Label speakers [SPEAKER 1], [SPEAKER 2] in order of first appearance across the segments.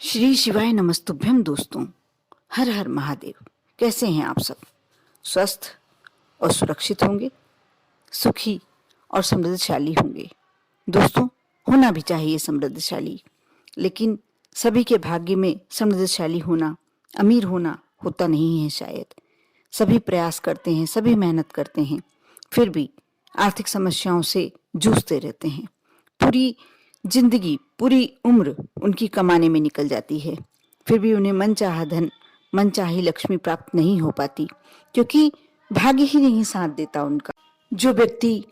[SPEAKER 1] श्री शिवाय नमस्तुभ्यम दोस्तों। हर हर महादेव। कैसे हैं आप सब? स्वस्थ और सुरक्षित होंगे, सुखी और समृद्धशाली होंगे। दोस्तों, होना भी चाहिए समृद्धशाली, लेकिन सभी के भाग्य में समृद्धशाली होना, अमीर होना होता नहीं है शायद। सभी प्रयास करते हैं, सभी मेहनत करते हैं, फिर भी आर्थिक समस्याओं से जूझते रहते हैं। पूरी जिंदगी, पूरी उम्र उनकी कमाने में निकल जाती है, फिर भी उन्हें मनचाहा धन, मनचाही लक्ष्मी प्राप्त नहीं हो पाती, क्योंकि भाग्य ही नहीं साथ देता उनका। जो व्यक्ति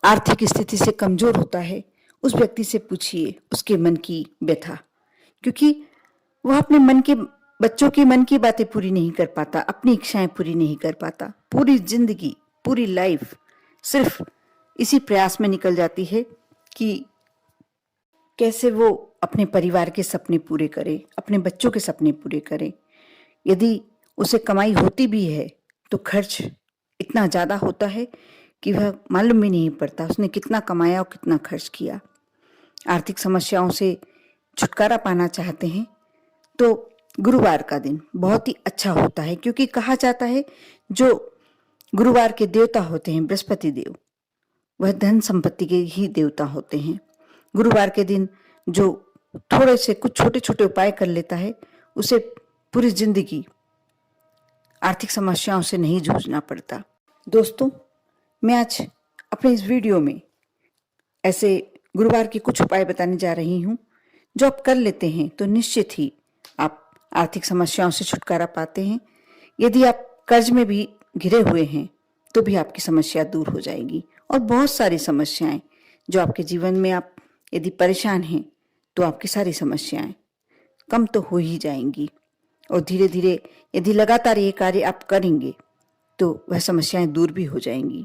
[SPEAKER 1] आर्थिक स्थिति से कमजोर होता है, उस व्यक्ति से पूछिए उसके मन की व्यथा, क्योंकि वह अपने मन के, बच्चों के मन की बातें पूरी नहीं कर पाता, अपनी इच्छाएं पूरी नहीं कर पाता। पूरी जिंदगी, पूरी लाइफ सिर्फ इसी प्रयास में निकल जाती है कि कैसे वो अपने परिवार के सपने पूरे करे, अपने बच्चों के सपने पूरे करे। यदि उसे कमाई होती भी है तो खर्च इतना ज़्यादा होता है कि वह मालूम भी नहीं पड़ता उसने कितना कमाया और कितना खर्च किया। आर्थिक समस्याओं से छुटकारा पाना चाहते हैं तो गुरुवार का दिन बहुत ही अच्छा होता है, क्योंकि कहा जाता है जो गुरुवार के देवता होते हैं, बृहस्पति देव, वह धन संपत्ति के ही देवता होते हैं। गुरुवार के दिन जो थोड़े से कुछ छोटे छोटे उपाय कर लेता है, उसे पूरी जिंदगी आर्थिक समस्याओं से नहीं जूझना पड़ता। दोस्तों, मैं आज अपने इस वीडियो में ऐसे गुरुवार के कुछ उपाय बताने जा रही हूं, जो आप कर लेते हैं तो निश्चित ही आप आर्थिक समस्याओं से छुटकारा पाते हैं। यदि आप कर्ज में भी घिरे हुए हैं तो भी आपकी समस्या दूर हो जाएगी, और बहुत सारी समस्याएं जो आपके जीवन में, आप यदि परेशान हैं तो आपकी सारी समस्याएं कम तो हो ही जाएंगी। और धीरे धीरे यदि लगातार ये कार्य आप करेंगे तो वह समस्याएं दूर भी हो जाएंगी।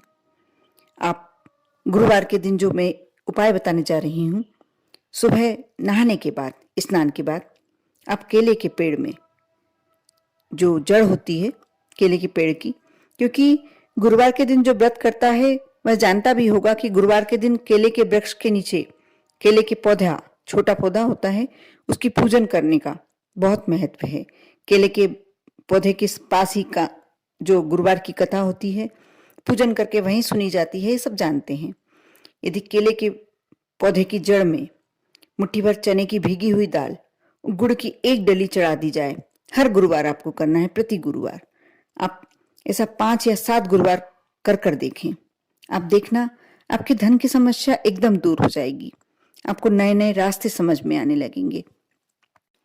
[SPEAKER 1] आप गुरुवार के दिन जो मैं उपाय बताने जा रही हूँ, सुबह नहाने के बाद, स्नान के बाद आप केले के पेड़ में जो जड़ होती है केले के पेड़ की, क्योंकि गुरुवार के दिन जो व्रत करता है वह जानता भी होगा कि गुरुवार के दिन केले के वृक्ष के नीचे केले के पौधा, छोटा पौधा होता है, उसकी पूजन करने का बहुत महत्व है। केले के पौधे के पास ही का जो गुरुवार की कथा होती है, पूजन करके वहीं सुनी जाती है, ये सब जानते हैं। यदि केले के पौधे की जड़ में मुट्ठी भर चने की भीगी हुई दाल, गुड़ की एक डली चढ़ा दी जाए, हर गुरुवार आपको करना है, प्रति गुरुवार आप ऐसा 5 या 7 गुरुवार कर देखें। आप देखना आपकी धन की समस्या एकदम दूर हो जाएगी, आपको नए नए रास्ते समझ में आने लगेंगे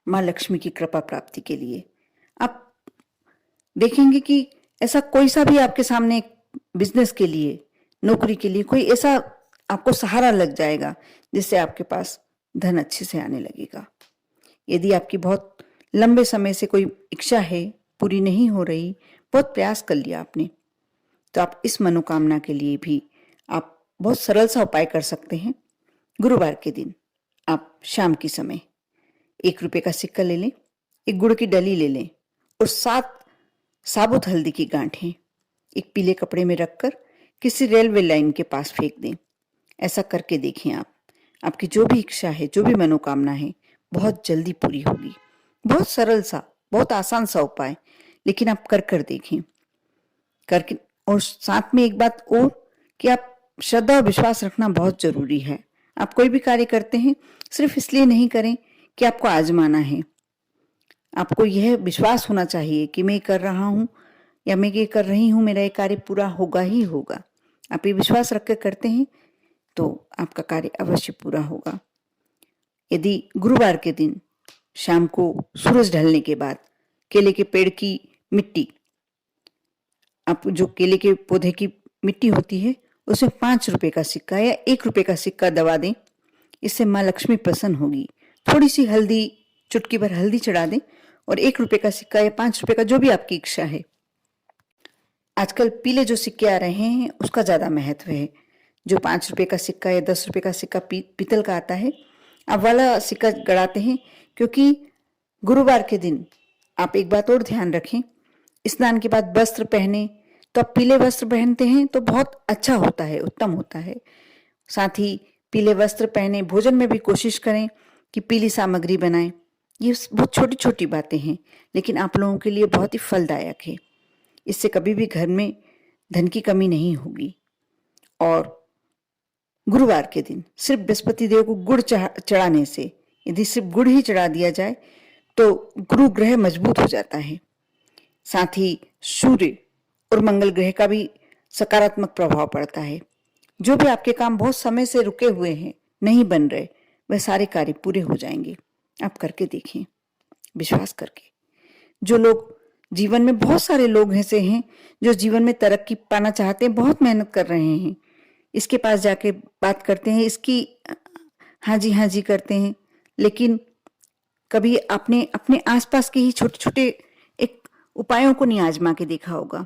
[SPEAKER 1] माँ लक्ष्मी की कृपा प्राप्ति के लिए। आप देखेंगे कि ऐसा कोई सा भी आपके सामने बिजनेस के लिए, नौकरी के लिए कोई ऐसा आपको सहारा लग जाएगा जिससे आपके पास धन अच्छे से आने लगेगा। यदि आपकी बहुत लंबे समय से कोई इच्छा है, पूरी नहीं हो रही, बहुत प्रयास कर लिया आपने, तो आप इस मनोकामना के लिए भी आप बहुत सरल सा उपाय कर सकते हैं। गुरुवार के दिन आप शाम के समय 1 रुपये का सिक्का ले लें, एक गुड़ की डली ले लें और 7 साबुत हल्दी की गांठें एक पीले कपड़े में रखकर किसी रेलवे लाइन के पास फेंक दें। ऐसा करके देखें आप, आपकी जो भी इच्छा है, जो भी मनोकामना है, बहुत जल्दी पूरी होगी। बहुत सरल सा, बहुत आसान सा उपाय, लेकिन आप कर देखें करके। और साथ में एक बात और कि आप श्रद्धा और विश्वास रखना बहुत जरूरी है। आप कोई भी कार्य करते हैं सिर्फ इसलिए नहीं करें कि आपको आजमाना है, आपको यह विश्वास होना चाहिए कि मैं कर रहा हूं या मैं ये कर रही हूं, मेरा ये कार्य पूरा होगा ही होगा। आप ये विश्वास रख कर करते हैं तो आपका कार्य अवश्य पूरा होगा। यदि गुरुवार के दिन शाम को सूरज ढलने के बाद केले के पेड़ की मिट्टी, आप जो केले के पौधे की मिट्टी होती है उसमें 5 रुपए का सिक्का या 1 रुपए का सिक्का दबा दें, इससे माँ लक्ष्मी प्रसन्न होगी। थोड़ी सी हल्दी, चुटकी भर हल्दी चढ़ा दें और 1 रुपए का सिक्का या 5 रुपए का, जो भी आपकी इच्छा है। आजकल पीले जो सिक्के आ रहे हैं उसका ज्यादा महत्व है। जो 5 रुपए का सिक्का या 10 रुपए का सिक्का पीतल का आता है, आप वाला सिक्का गड़ाते हैं, क्योंकि गुरुवार के दिन आप एक बात और ध्यान रखें, स्नान के बाद वस्त्र पहने तो आप पीले वस्त्र पहनते हैं तो बहुत अच्छा होता है, उत्तम होता है। साथ ही पीले वस्त्र पहने, भोजन में भी कोशिश करें कि पीली सामग्री बनाएं, ये बहुत छोटी छोटी बातें हैं, लेकिन आप लोगों के लिए बहुत ही फलदायक है। इससे कभी भी घर में धन की कमी नहीं होगी। और गुरुवार के दिन सिर्फ बृहस्पति देव को गुड़ चढ़ाने से, यदि सिर्फ गुड़ ही चढ़ा दिया जाए तो गुरु ग्रह मजबूत हो जाता है। साथ ही सूर्य और मंगल ग्रह का भी सकारात्मक प्रभाव पड़ता है। जो भी आपके काम बहुत समय से रुके हुए हैं, नहीं बन रहे, वह सारे कार्य पूरे हो जाएंगे। आप करके देखें, विश्वास करके। जो लोग जीवन में, बहुत सारे लोग ऐसे हैं जो जीवन में तरक्की पाना चाहते हैं, बहुत मेहनत कर रहे हैं, इसके पास जाके बात करते हैं, इसकी हाँ जी करते हैं, लेकिन कभी आपने अपने आसपास के ही छोटे छोटे एक उपायों को नहीं आजमा के देखा होगा।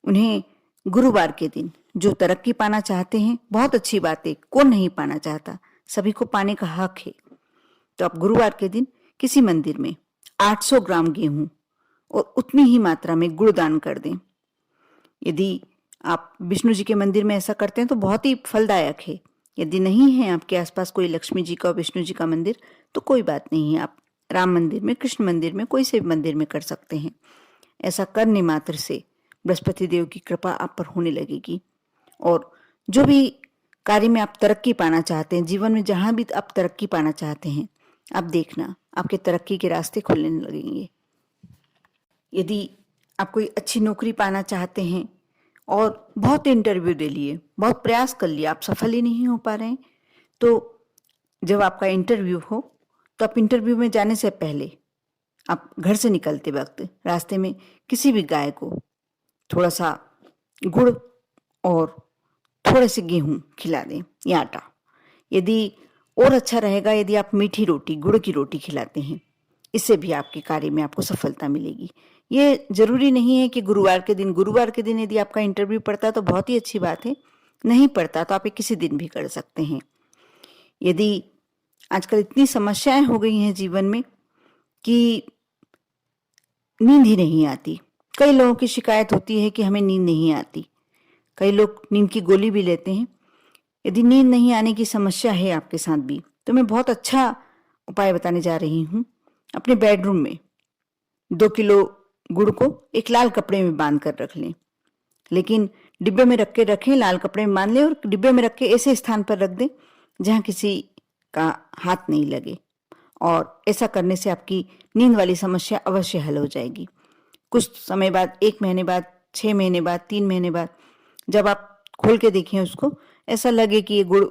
[SPEAKER 1] उन्हें गुरुवार के दिन जो तरक्की पाना चाहते हैं, बहुत अच्छी बात है, कौन नहीं पाना चाहता, सभी को पाने का हक है। तो आप गुरुवार के दिन किसी मंदिर में 800 ग्राम गेहूं और उतनी ही मात्रा में गुड़ दान कर दें। यदि आप विष्णु जी के मंदिर में ऐसा करते हैं तो बहुत ही फलदायक है। यदि नहीं है आपके आसपास कोई लक्ष्मी जी का और विष्णु जी का मंदिर, तो कोई बात नहीं है, आप राम मंदिर में, कृष्ण मंदिर में, कोई से भी मंदिर में कर सकते हैं। ऐसा करने मात्र से बृहस्पति देव की कृपा आप पर होने लगेगी। और जो भी कार्य में आप तरक्की पाना चाहते हैं, जीवन में जहां भी आप तरक्की पाना चाहते हैं, आप देखना आपके तरक्की के रास्ते खुलने लगेंगे। यदि आप कोई अच्छी नौकरी पाना चाहते हैं और बहुत इंटरव्यू दे लिए, बहुत प्रयास कर लिए, आप सफल ही नहीं हो पा रहे हैं, तो जब आपका इंटरव्यू हो तो आप इंटरव्यू में जाने से पहले आप घर से निकलते वक्त रास्ते में किसी भी गाय को थोड़ा सा गुड़ और थोड़े से गेहूं खिला दें या आटा। यदि और अच्छा रहेगा यदि आप मीठी रोटी, गुड़ की रोटी खिलाते हैं, इससे भी आपके कार्य में आपको सफलता मिलेगी। ये जरूरी नहीं है कि गुरुवार के दिन यदि आपका इंटरव्यू पड़ता है तो बहुत ही अच्छी बात है, नहीं पड़ता तो आप ये किसी दिन भी कर सकते हैं। यदि आजकल इतनी समस्याएं हो गई हैं जीवन में कि नींद ही नहीं आती, कई लोगों की शिकायत होती है कि हमें नींद नहीं आती, कई लोग नींद की गोली भी लेते हैं। यदि नींद नहीं आने की समस्या है आपके साथ भी, तो मैं बहुत अच्छा उपाय बताने जा रही हूँ। अपने बेडरूम में 2 किलो गुड़ को एक लाल कपड़े में बांध कर रख लें, लेकिन डिब्बे में रख के रखें, लाल कपड़े में बांध लें और डिब्बे में रख के ऐसे स्थान पर रख दें जहां किसी का हाथ नहीं लगे। और ऐसा करने से आपकी नींद वाली समस्या अवश्य हल हो जाएगी। कुछ समय बाद, 1 महीने बाद, 6 महीने बाद, 3 महीने बाद, जब आप खोल के देखें उसको, ऐसा लगे कि ये गुड़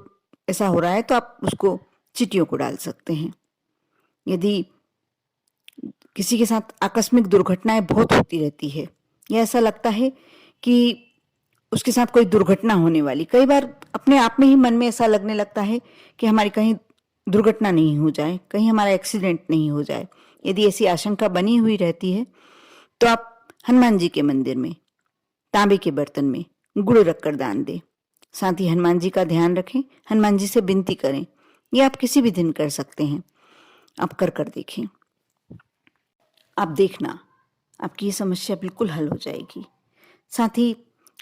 [SPEAKER 1] ऐसा हो रहा है, तो आप उसको चींटियों को डाल सकते हैं। यदि किसी के साथ आकस्मिक दुर्घटनाएं बहुत होती रहती है, या ऐसा लगता है कि उसके साथ कोई दुर्घटना होने वाली, कई बार अपने आप में ही मन में ऐसा लगने लगता है कि हमारी कहीं दुर्घटना नहीं हो जाए, कहीं हमारा एक्सीडेंट नहीं हो जाए, यदि ऐसी आशंका बनी हुई रहती है तो आप हनुमान जी के मंदिर में तांबे के बर्तन में गुड़ रखकर दान दें। साथ ही हनुमान जी का ध्यान रखें, हनुमान जी से विनती करें। ये आप किसी भी दिन कर सकते हैं, आप कर देखें, आप देखना आपकी ये समस्या बिल्कुल हल हो जाएगी। साथ ही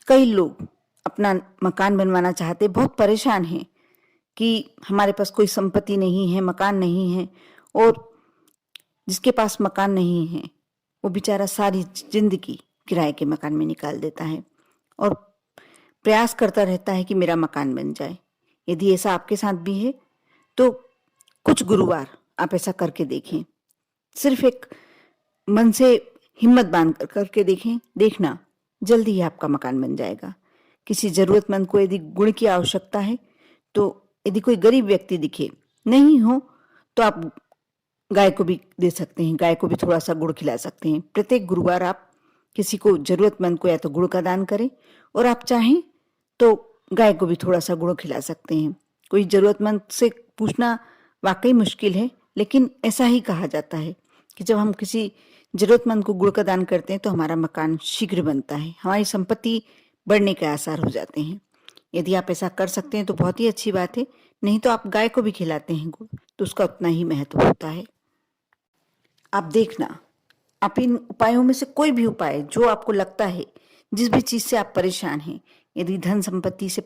[SPEAKER 1] कई लोग अपना मकान बनवाना चाहते, बहुत परेशान हैं कि हमारे पास कोई संपत्ति नहीं है, मकान नहीं है, और जिसके पास मकान नहीं है वो बेचारा सारी जिंदगी किराए के मकान में निकाल देता है और प्रयास करता रहता है कि मेरा मकान बन जाए। यदि ऐसा आपके साथ भी है तो कुछ गुरुवार आप ऐसा करके देखें, सिर्फ एक मन से हिम्मत बांध कर करके देखें, देखना जल्दी ही आपका मकान बन जाएगा। किसी जरूरतमंद को यदि गुड़ की आवश्यकता है तो यदि कोई गरीब व्यक्ति दिखे, नहीं हो तो आप गाय को भी दे सकते हैं, गाय को भी थोड़ा सा गुड़ खिला सकते हैं। प्रत्येक गुरुवार आप किसी को, जरूरतमंद को, या तो गुड़ का दान करें, और आप चाहें तो गाय को भी थोड़ा सा गुड़ खिला सकते हैं। कोई जरूरतमंद से पूछना वाकई मुश्किल है, लेकिन ऐसा ही कहा जाता है कि जब हम किसी जरूरतमंद को गुड़ का दान करते हैं तो हमारा मकान शीघ्र बनता है, हमारी संपत्ति बढ़ने के आसार हो जाते हैं। यदि आप ऐसा कर सकते हैं तो बहुत ही अच्छी बात है, नहीं तो आप गाय को भी खिलाते हैं गुड़ तो उसका उतना ही महत्व होता है। आप देखना, आप इन उपायों में से कोई भी उपाय जो आपको लगता है, जिस भी चीज से आप परेशान हैं, यदि धन संपत्ति से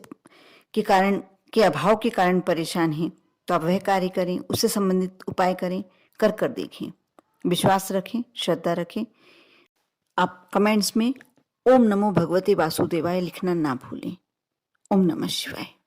[SPEAKER 1] के कारण, के अभाव के कारण परेशान हैं, तो आप वह कार्य करें, उससे संबंधित उपाय करें, कर कर देखें। विश्वास रखें, श्रद्धा रखें। आप कमेंट्स में ओम नमो भगवते वासुदेवाय लिखना ना भूलें। ओम नमः शिवाय।